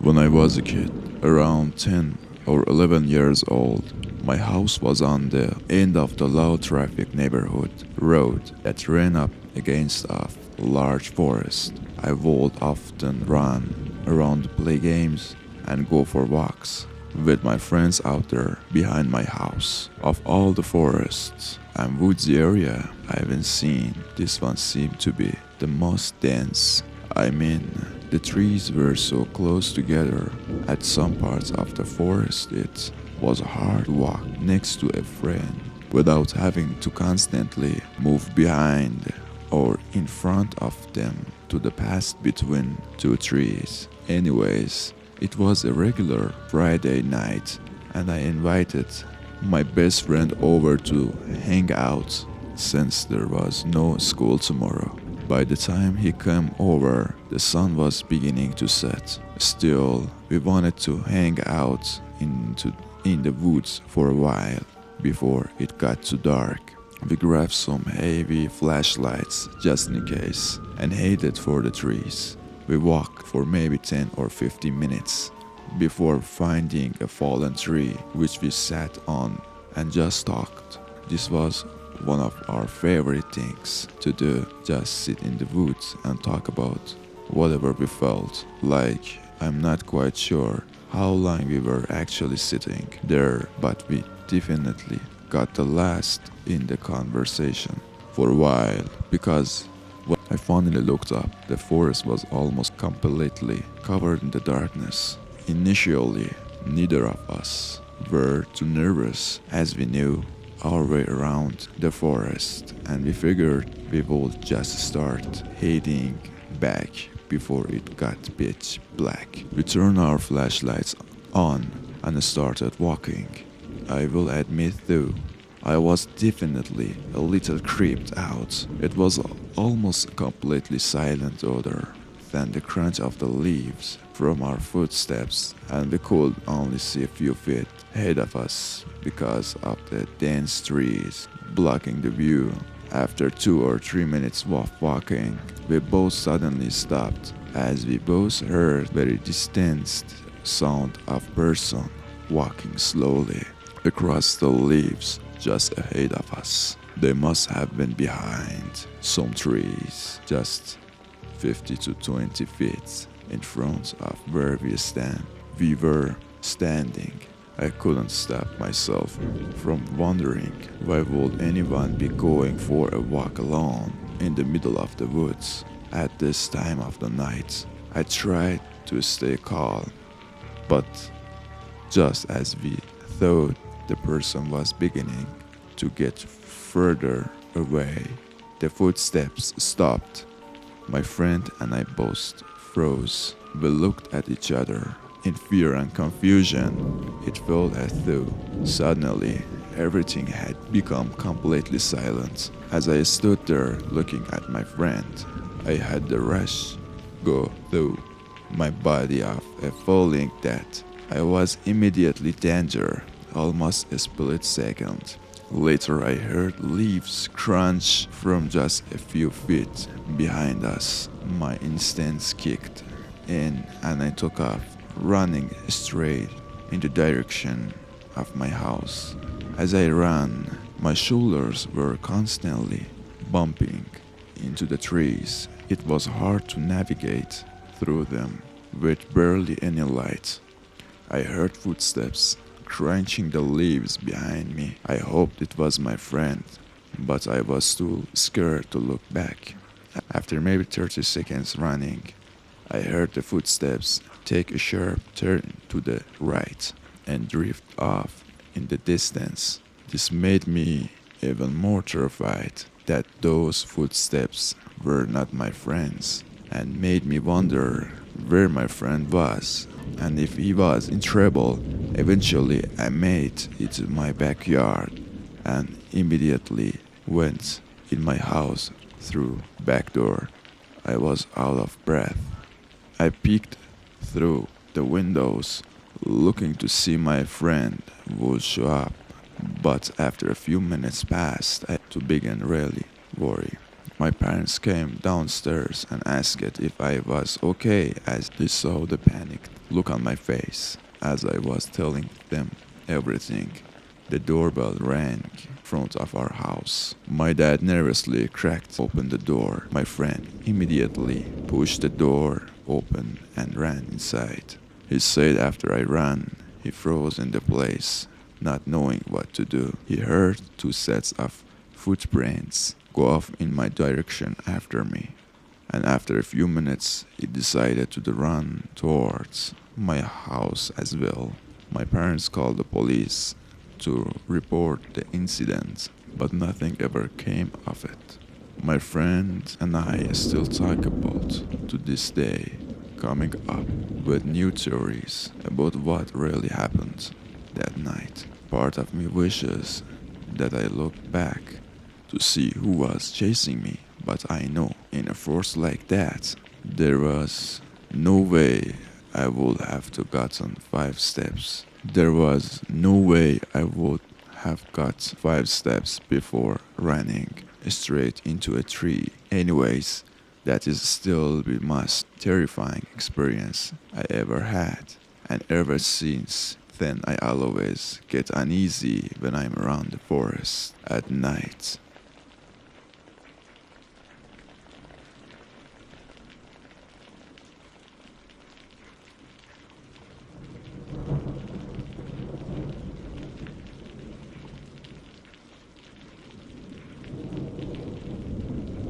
When I was a kid, around 10 or 11 years old, my house was on the end of the low traffic neighborhood road that ran up against a large forest. I would often run around to play games and go for walks with my friends out there behind my house. Of all the forests and woodsy area I've seen, this one seemed to be the most dense. I mean, the trees were so close together. At some parts of the forest, it was hard to walk next to a friend without having to constantly move behind or in front of them to the pass between two trees. Anyways, it was a regular Friday night, and I invited my best friend over to hang out since there was no school tomorrow. By the time he came over, the sun was beginning to set. Still, we wanted to hang out in the woods for a while before it got too dark. We grabbed some heavy flashlights just in case and headed for the trees. We walked for maybe 10 or 15 minutes before finding a fallen tree which we sat on and just talked. This was one of our favorite things to do, just sit in the woods and talk about whatever we felt like. I'm not quite sure how long we were actually sitting there, but we definitely got the last in the conversation for a while, because when I finally looked up, the forest was almost completely covered in the darkness. Initially, neither of us were too nervous as we knew our way around the forest, and we figured we would just start heading back before it got pitch black. We turned our flashlights on and started walking. I will admit though, I was definitely a little creeped out. It was almost completely silent other than the crunch of the leaves from our footsteps, and we could only see a few feet ahead of us because of the dense trees blocking the view. After 2 or 3 minutes of walking, we both suddenly stopped as we both heard very distant sound of person walking slowly across the leaves just ahead of us. They must have been behind some trees, just 50 to 20 feet in front of where we were standing. I couldn't stop myself from wondering why would anyone be going for a walk alone in the middle of the woods at this time of the night. I tried to stay calm, but just as we thought the person was beginning to get further away, the footsteps stopped. My friend and I both froze. We looked at each other in fear and confusion. It felt as though suddenly everything had become completely silent. As I stood there looking at my friend, I had the rush go through my body of a feeling that I was immediately danger, almost a split second. Later I heard leaves crunch from just a few feet behind us. My instincts kicked in and I took off, running straight in the direction of my house. As I ran, my shoulders were constantly bumping into the trees. It was hard to navigate through them with barely any light. I heard footsteps crunching the leaves behind me. I hoped it was my friend, but I was too scared to look back. After maybe 30 seconds running, I heard the footsteps take a sharp turn to the right and drift off in the distance. This made me even more terrified that those footsteps were not my friends, and made me wonder where my friend was and if he was in trouble. Eventually I made it to my backyard and immediately went in my house through back door. I was out of breath. I peeked through the windows looking to see my friend would show up, but after a few minutes passed I had to begin really worry. My parents came downstairs and asked if I was okay as they saw the panicked look on my face as I was telling them everything. The doorbell rang in front of our house. My dad nervously cracked open the door. My friend immediately pushed the door open and ran inside. He said after I ran, he froze in the place, not knowing what to do. He heard 2 sets of footprints go off in my direction after me, and after a few minutes, he decided to run towards my house as well. My parents called the police to report the incident, but nothing ever came of it. My friend and I still talk about to this day, coming up with new theories about what really happened that night. Part of me wishes that I look back to see who was chasing me, but I know in a force like that, there was no way I would have to gotten 5 steps. There was no way I would have got 5 steps before running straight into a tree. Anyways, that is still the most terrifying experience I ever had. And ever since then, I always get uneasy when I'm around the forest at night.